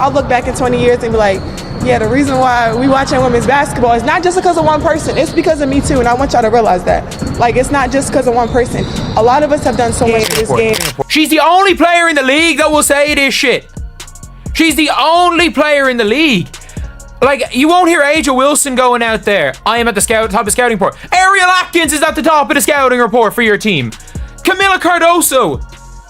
I'll look back in 20 years and be like, yeah, the reason why we watching women's basketball is not just because of one person. It's because of me too, and I want y'all to realize that. Like, it's not just because of one person. A lot of us have done so much for this game. She's the only player in the league that will say this shit. She's the only player in the league. Like, you won't hear Aja Wilson going out there. I am at the top of the scouting report. Ariel Atkins is at the top of the scouting report for your team. Camila Cardoso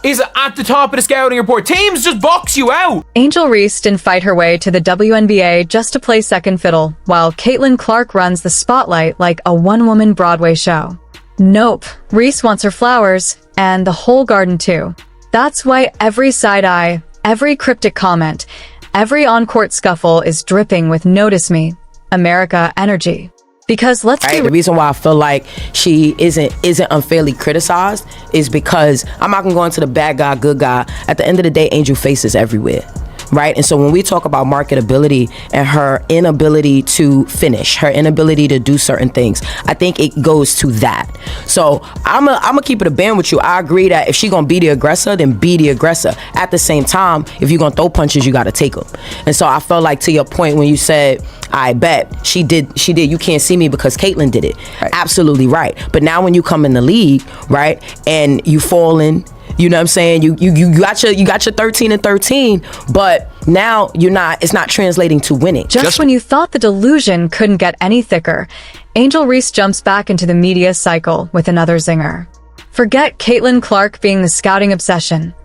is at the top of the scouting report. Teams just box you out. Angel Reese didn't fight her way to the WNBA just to play second fiddle, while Caitlin Clark runs the spotlight like a one-woman Broadway show. Nope. Reese wants her flowers, and the whole garden too. That's why every side eye, every cryptic comment, every on-court scuffle is dripping with "Notice Me, America" energy. Because let's be the reason why I feel like she isn't unfairly criticized is because I'm not gonna go into the bad guy, good guy. At the end of the day, Angel faces everywhere. Right? And so when we talk about marketability and her inability to finish, her inability to do certain things, I think it goes to that. So I'm gonna keep it a band with you. I agree that if she gonna be the aggressor, then be the aggressor. At the same time, if you're gonna throw punches, you gotta take them. And so I felt like, to your point when you said, I bet she did. You can't see me because Caitlin did it. Right. Absolutely right. But now when you come in the league, right, and you fall in, you know what I'm saying? You got your 13 and 13, but now it's not translating to winning. Just when you thought the delusion couldn't get any thicker, Angel Reese jumps back into the media cycle with another zinger. Forget Caitlin Clark being the scouting obsession.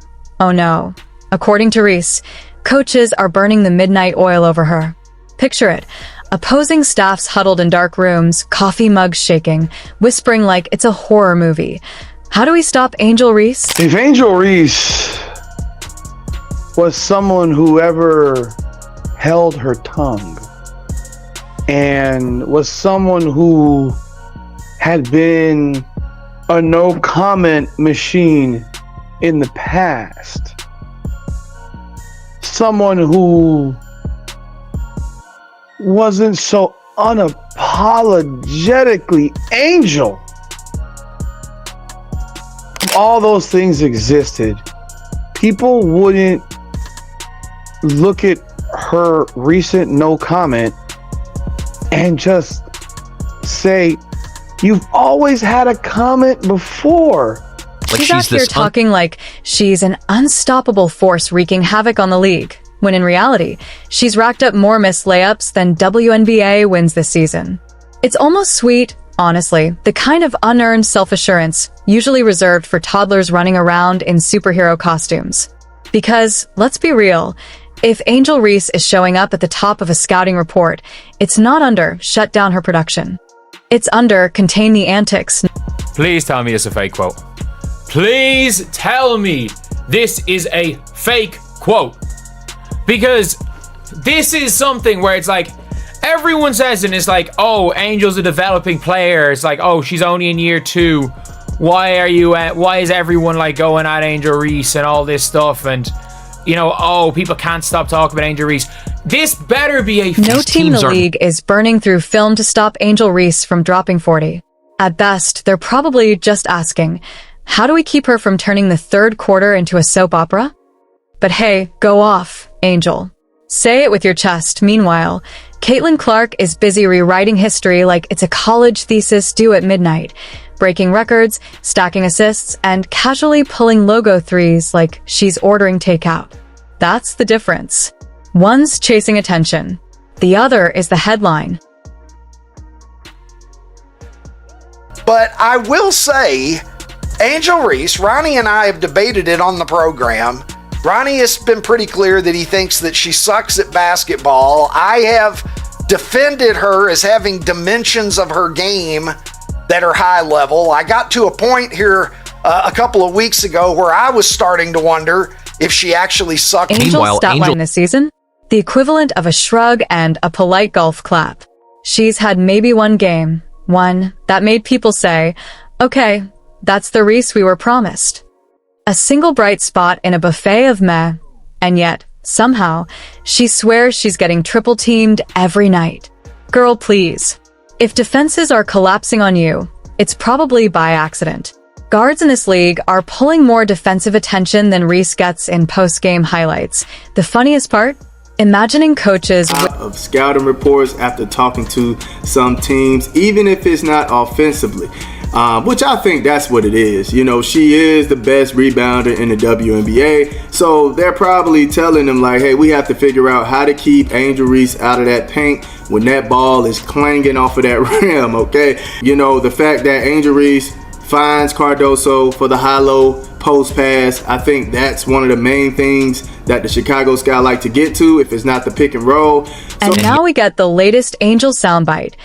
Oh no. According to Reese, coaches are burning the midnight oil over her. Picture it. Opposing staffs huddled in dark rooms, coffee mugs shaking, whispering like it's a horror movie. How do we stop Angel Reese? If Angel Reese was someone who ever held her tongue and was someone who had been a no comment machine in the past, someone who wasn't so unapologetically Angel, all those things existed, people wouldn't look at her recent no comment and just say, you've always had a comment before. Like she's out here talking like she's an unstoppable force wreaking havoc on the league, when in reality, she's racked up more missed layups than WNBA wins this season. It's almost sweet, honestly, the kind of unearned self-assurance usually reserved for toddlers running around in superhero costumes. Because, let's be real, if Angel Reese is showing up at the top of a scouting report, it's not under shut down her production. It's under contain the antics. Please tell me it's a fake quote. Please tell me this is a fake quote. Because this is something where it's like, everyone says, and it's like, oh, Angel's a developing player. It's like, oh, she's only in year 2. Why is everyone like going at Angel Reese and all this stuff? And, you know, oh, people can't stop talking about Angel Reese. This better be a... No team in the league is burning through film to stop Angel Reese from dropping 40. At best, they're probably just asking, how do we keep her from turning the third quarter into a soap opera? But hey, go off, Angel. Say it with your chest. Meanwhile, Caitlin Clark is busy rewriting history like it's a college thesis due at midnight, breaking records, stacking assists, and casually pulling logo threes like she's ordering takeout. That's the difference. One's chasing attention. The other is the headline. But I will say, Angel Reese, Ronnie and I have debated it on the program. Ronnie has been pretty clear that he thinks that she sucks at basketball. I have defended her as having dimensions of her game that are high level. I got to a point here a couple of weeks ago where I was starting to wonder if she actually sucked. Angel's stat line this season? The equivalent of a shrug and a polite golf clap. She's had maybe one game, one that made people say, okay, that's the Reese we were promised. A single bright spot in a buffet of meh, and yet, somehow, she swears she's getting triple teamed every night. Girl, please. If defenses are collapsing on you, it's probably by accident. Guards in this league are pulling more defensive attention than Reese gets in post-game highlights. The funniest part? Imagining coaches of scouting reports after talking to some teams, even if it's not offensively, which I think that's what it is. You know, she is the best rebounder in the WNBA, so they're probably telling them like, hey, we have to figure out how to keep Angel Reese out of that paint when that ball is clanging off of that rim, okay? You know, the fact that Angel Reese finds Cardoso for the high-low post pass, I think that's one of the main things that the Chicago Sky like to get to if it's not the pick and roll. And now we get the latest Angel soundbite,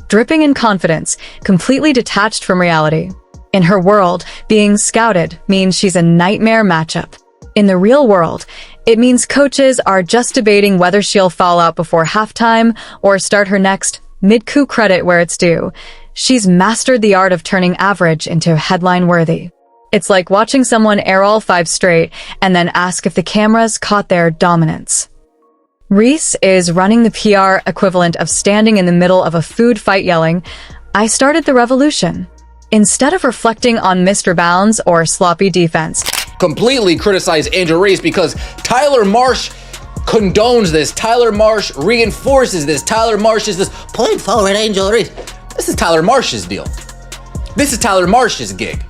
dripping in confidence, completely detached from reality. In her world, being scouted means she's a nightmare matchup. In the real world, it means coaches are just debating whether she'll fall out before halftime or start her next mid-coup credit where it's due. She's mastered the art of turning average into headline-worthy. It's like watching someone air all 5 straight and then ask if the cameras caught their dominance. Reese is running the PR equivalent of standing in the middle of a food fight yelling, "I started the revolution," instead of reflecting on missed rebounds or sloppy defense. Completely criticize Angel Reese because Tyler Marsh condones this. Tyler Marsh reinforces this. Tyler Marsh is this point forward Angel Reese. This is Tyler Marsh's deal. This is Tyler Marsh's gig.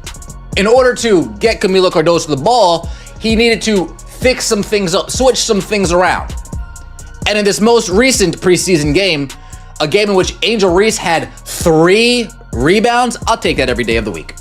In order to get Camila Cardoso the ball, he needed to fix some things up, switch some things around. And in this most recent preseason game, a game in which Angel Reese had 3 rebounds, I'll take that every day of the week.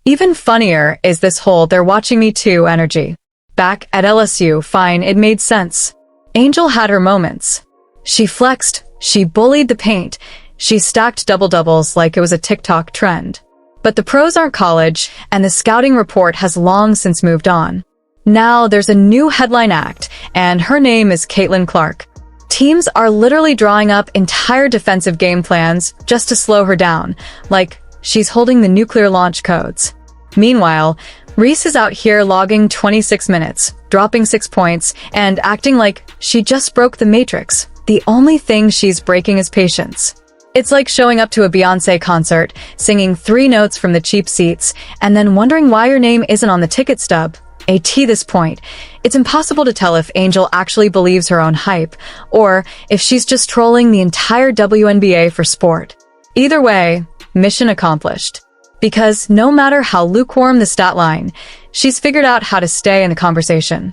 Even funnier is this whole "they're watching me too" energy. Back at LSU, fine, it made sense. Angel had her moments. She flexed, she bullied the paint, she stacked double-doubles like it was a TikTok trend. But the pros aren't college, and the scouting report has long since moved on. Now there's a new headline act, and her name is Caitlin Clark. Teams are literally drawing up entire defensive game plans just to slow her down, like she's holding the nuclear launch codes. Meanwhile, Reese is out here logging 26 minutes, dropping 6 points, and acting like she just broke the Matrix. The only thing she's breaking is patience. It's like showing up to a Beyoncé concert, singing 3 notes from the cheap seats, and then wondering why your name isn't on the ticket stub. At this point, it's impossible to tell if Angel actually believes her own hype, or if she's just trolling the entire WNBA for sport. Either way, mission accomplished. Because no matter how lukewarm the stat line, she's figured out how to stay in the conversation.